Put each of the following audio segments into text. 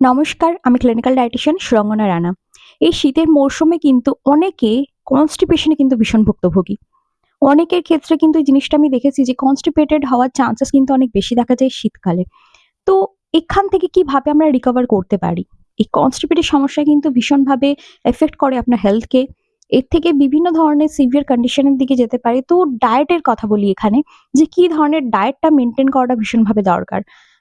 নমস্কার, আমি clinical dietician Surangana Rana. এই শীতের মরশুমে কিন্তু অনেকে কনস্টিপেশনে কিন্তু ভীষণ ভুক্তভোগী। অনেকের ক্ষেত্রে কিন্তু এই জিনিসটা আমি দেখেছি যে কনস্টিপেটেড হওয়ার চান্সেস কিন্তু অনেক বেশি দেখা যায় শীতকালে। তো এখান থেকে কিভাবে আমরা রিকভার করতে পারি? এই কনস্টিপেটের সমস্যা কিন্তু ভীষণভাবে এফেক্ট করে আপনার হেলথকে। এর থেকে বিভিন্ন ধরনের সিভিয়ার কন্ডিশন এর দিকে যেতে পারে। তো ডায়েটের কথা বলি এখানে যে কি ধরনের ডায়েটটা মেইনটেইন করাটা ভীষণভাবে দরকার।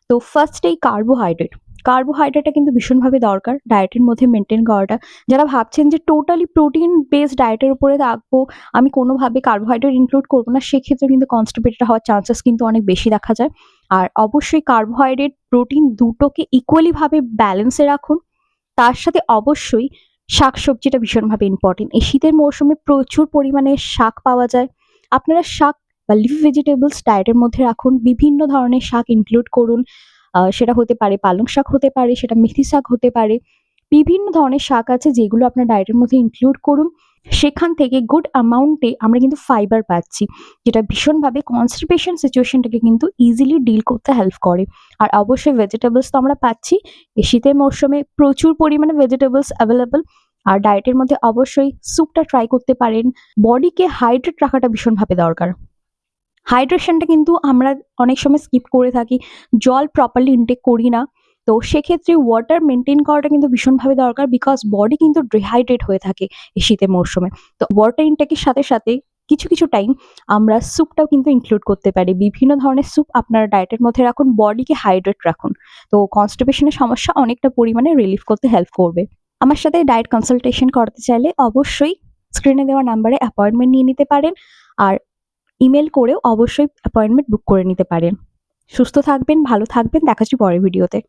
তো ফার্স্ট এই কার্বোহাইড্রেট। কার্বোহাইড্রেটটা কিন্তু ভীষণভাবে দরকার ডায়েটের মধ্যে মেইনটেইন করাটা। যারা ভাবছেন যে টোটালি প্রোটিন বেসড ডায়েটের উপরে থাকবো, আমি কোনোভাবে কার্বোহাইড্রেট ইনক্লুড করব না, সেক্ষেত্রে কিন্তু কনস্টিপেটেড হওয়ার চান্সেস কিন্তু অনেক বেশি দেখা যায়। আর অবশ্যই কার্বোহাইড্রেট, প্রোটিন দুটোকে ইকুয়ালি ভাবে ব্যালেন্সে রাখুন। তার সাথে অবশ্যই শাকসবজিটা ভীষণভাবে ইম্পর্টেন্ট। এই শীতের মৌসুমে প্রচুর পরিমাণে শাক পাওয়া যায়। আপনারা শাক বা লিফ ভেজিটেবলস ডায়েটের মধ্যে রাখুন। বিভিন্ন ধরনের শাক ইনক্লুড করুন। সেটা হতে পারে পালং শাক হতে পারে, সেটা মেথি শাক হতে পারে। বিভিন্ন ধরনের শাক আছে যেগুলো আপনার ডায়েটের মধ্যে ইনক্লুড করুন। সেখান থেকে গুড অ্যামাউন্টে আমরা কিন্তু ফাইবার পাচ্ছি, যেটা ভীষণভাবে কনস্টিপেশন সিচুয়েশনটাকে কিন্তু ইজিলি ডিল করতে হেল্প করে। আর অবশ্যই ভেজিটেবলস তো আমরা পাচ্ছি। এই শীতের মরশুমে প্রচুর পরিমাণে ভেজিটেবলস অ্যাভেলেবল। আর ডায়েটের মধ্যে অবশ্যই স্যুপটা ট্রাই করতে পারেন। বডিকে হাইড্রেট রাখাটা ভীষণভাবে দরকার। হাইড্রেশনটা কিন্তু আমরা অনেক সময় স্কিপ করে থাকি। জল প্রপারলি ইনটেক করি না। তো সেক্ষেত্রে ওয়াটার মেইনটেইন করাটা কিন্তু ভীষণভাবে দরকার, বিকজ বডি কিন্তু ডিহাইড্রেট হয়ে থাকে এই শীতের মরশুমে। তো ওয়াটার ইনটেকের সাথে সাথে কিছু টাইম আমরা স্যুপটাও কিন্তু ইনক্লুড করতে পারি। বিভিন্ন ধরনের স্যুপ আপনারা ডায়েটের মধ্যে রাখুন, বডিকে হাইড্রেট রাখুন। তো কনস্টিপেশনের সমস্যা অনেকটা পরিমাণে রিলিফ করতে হেল্প করবে। আমার সাথে ডায়েট কনসালটেশন করতে চাইলে অবশ্যই স্ক্রিনে দেওয়া নাম্বারে অ্যাপয়েন্টমেন্ট নিয়ে নিতে পারেন। আর ইমেল করেও অবশ্যই অ্যাপয়েন্টমেন্ট বুক করে নিতে পারেন। সুস্থ থাকবেন, ভালো থাকবেন। দেখা হচ্ছে পরের ভিডিওতে।